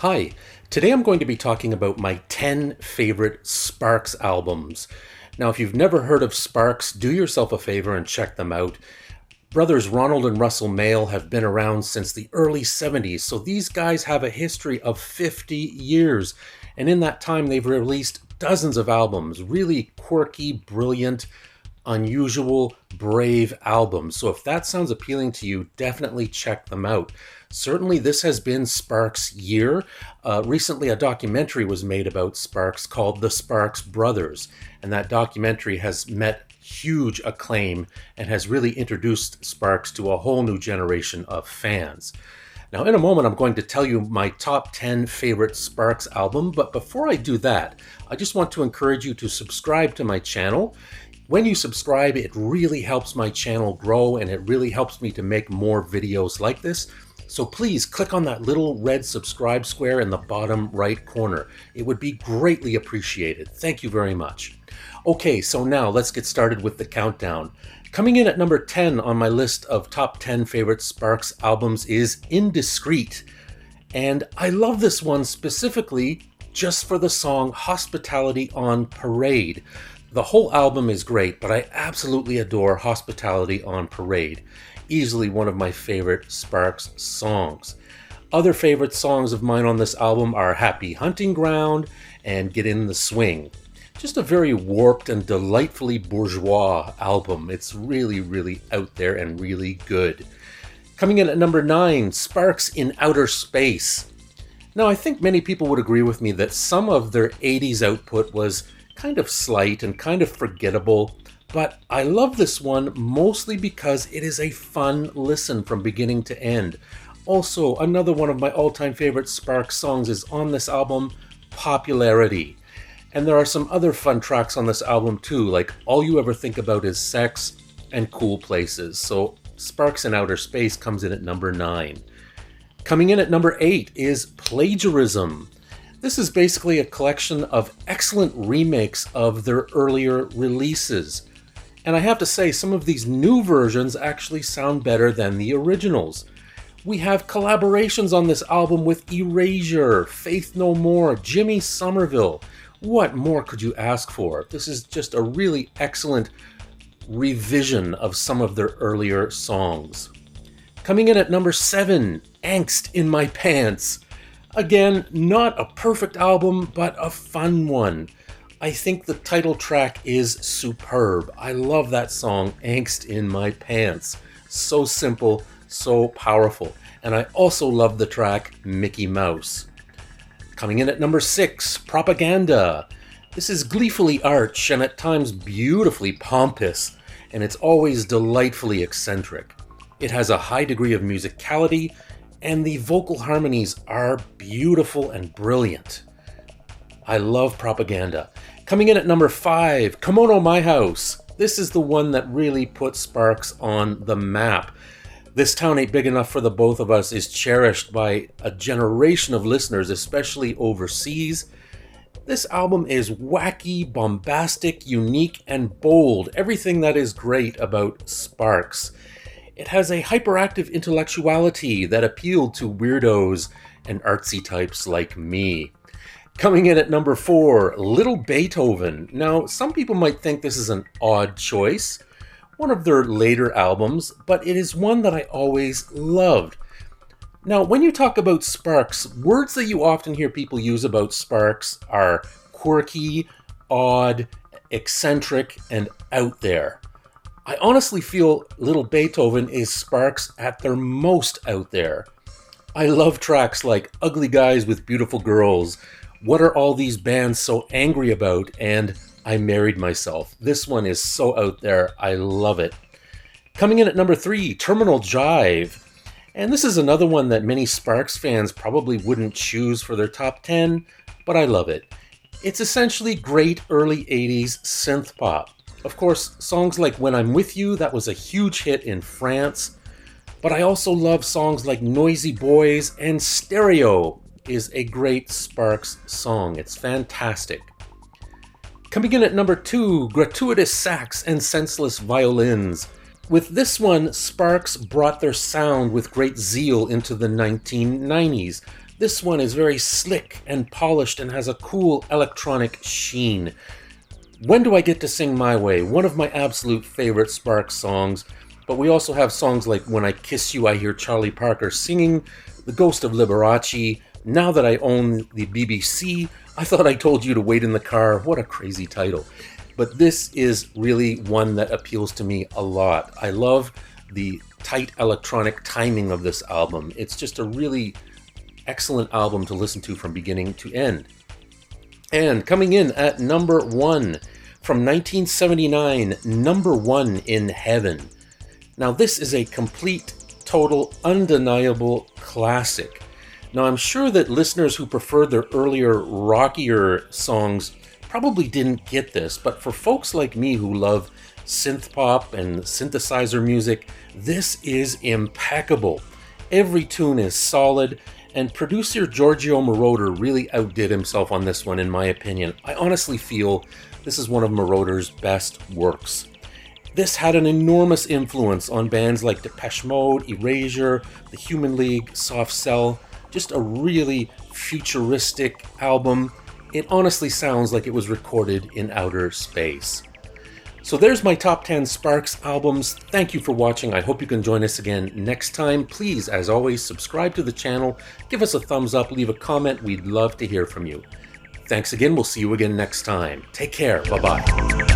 Hi, today I'm going to be talking about my 10 favorite Sparks albums. Now, if you've never heard of Sparks, do yourself a favor and check them out. Brothers Ronald and Russell Mael have been around since the early 70s, so these guys have a history of 50 years. And in that time, they've released dozens of albums, really quirky, brilliant, unusual, brave albums. So if that sounds appealing to you, definitely check them out. Certainly, this has been Sparks' year. Recently, a documentary was made about Sparks called The Sparks Brothers, and that documentary has met huge acclaim and has really introduced Sparks to a whole new generation of fans. Now, in a moment, I'm going to tell you my top 10 favorite Sparks album, but before I do that, I just want to encourage you to subscribe to my channel. When you subscribe, it really helps my channel grow and it really helps me to make more videos like this. So please click on that little red subscribe square in the bottom right corner. It would be greatly appreciated. Thank you very much. Okay, so now let's get started with the countdown. Coming in at number 10 on my list of top 10 favorite Sparks albums is Indiscreet. And I love this one specifically just for the song Hospitality on Parade. The whole album is great, but I absolutely adore Hospitality on Parade. Easily one of my favorite Sparks songs. Other favorite songs of mine on this album are Happy Hunting Ground and Get in the Swing. Just a very warped and delightfully bourgeois album. It's really, really out there and really good. Coming in at number 9, Sparks in Outer Space. Now, I think many people would agree with me that some of their 80s output was kind of slight and kind of forgettable, but I love this one mostly because it is a fun listen from beginning to end. Also, another one of my all-time favorite Sparks songs is on this album, Popularity. And there are some other fun tracks on this album too, like All You Ever Think About Is Sex and Cool Places. So Sparks in Outer Space comes in at number 9. Coming in at number 8 is Plagiarism. This is basically a collection of excellent remakes of their earlier releases. And I have to say, some of these new versions actually sound better than the originals. We have collaborations on this album with Erasure, Faith No More, Jimmy Somerville. What more could you ask for? This is just a really excellent revision of some of their earlier songs. Coming in at number 7, Angst in My Pants. Again, not a perfect album, but a fun one. I think the title track is superb. I love that song, Angst in My Pants. So simple, so powerful. And I also love the track Mickey Mouse. Coming in at number 6, Propaganda. This is gleefully arch and at times beautifully pompous, and it's always delightfully eccentric. It has a high degree of musicality, and the vocal harmonies are beautiful and brilliant. I love Propaganda. Coming in at number 5, Kimono My House. This is the one that really put Sparks on the map. This Town Ain't Big Enough for the Both of Us is cherished by a generation of listeners, especially overseas. This album is wacky, bombastic, unique, and bold. Everything that is great about Sparks. It has a hyperactive intellectuality that appealed to weirdos and artsy types like me. Coming in at number 4, Little Beethoven. Now, some people might think this is an odd choice, one of their later albums, but it is one that I always loved. Now, when you talk about Sparks, words that you often hear people use about Sparks are quirky, odd, eccentric, and out there. I honestly feel Little Beethoven is Sparks at their most out there. I love tracks like Ugly Guys with Beautiful Girls, What Are All These Bands So Angry About, and I Married Myself. This one is so out there. I love it. Coming in at number 3, Terminal Jive. And this is another one that many Sparks fans probably wouldn't choose for their top 10, but I love it. It's essentially great early 80s synth pop. Of course, songs like When I'm With You, that was a huge hit in France. But I also love songs like Noisy Boys, and Stereo is a great Sparks song. It's fantastic. Coming in at number 2, Gratuitous Sax and Senseless Violins. With this one, Sparks brought their sound with great zeal into the 1990s. This one is very slick and polished and has a cool electronic sheen. When Do I Get to Sing My Way? One of my absolute favorite Sparks songs, but we also have songs like When I Kiss You, I Hear Charlie Parker Singing, The Ghost of Liberace, Now That I Own the BBC, I Thought I Told You to Wait in the Car. What a crazy title. But this is really one that appeals to me a lot. I love the tight electronic timing of this album. It's just a really excellent album to listen to from beginning to end. And coming in at number 1 from 1979, Number 1 in Heaven. Now this is a complete, total, undeniable classic. Now I'm sure that listeners who preferred their earlier, rockier songs probably didn't get this, but for folks like me who love synth pop and synthesizer music, this is impeccable. Every tune is solid, and producer Giorgio Moroder really outdid himself on this one, in my opinion. I honestly feel this is one of Moroder's best works. This had an enormous influence on bands like Depeche Mode, Erasure, The Human League, Soft Cell. Just a really futuristic album. It honestly sounds like it was recorded in outer space. So there's my top 10 Sparks albums. Thank you for watching. I hope you can join us again next time. Please, as always, subscribe to the channel, give us a thumbs up, leave a comment. We'd love to hear from you. Thanks again. We'll see you again next time. Take care. Bye-bye.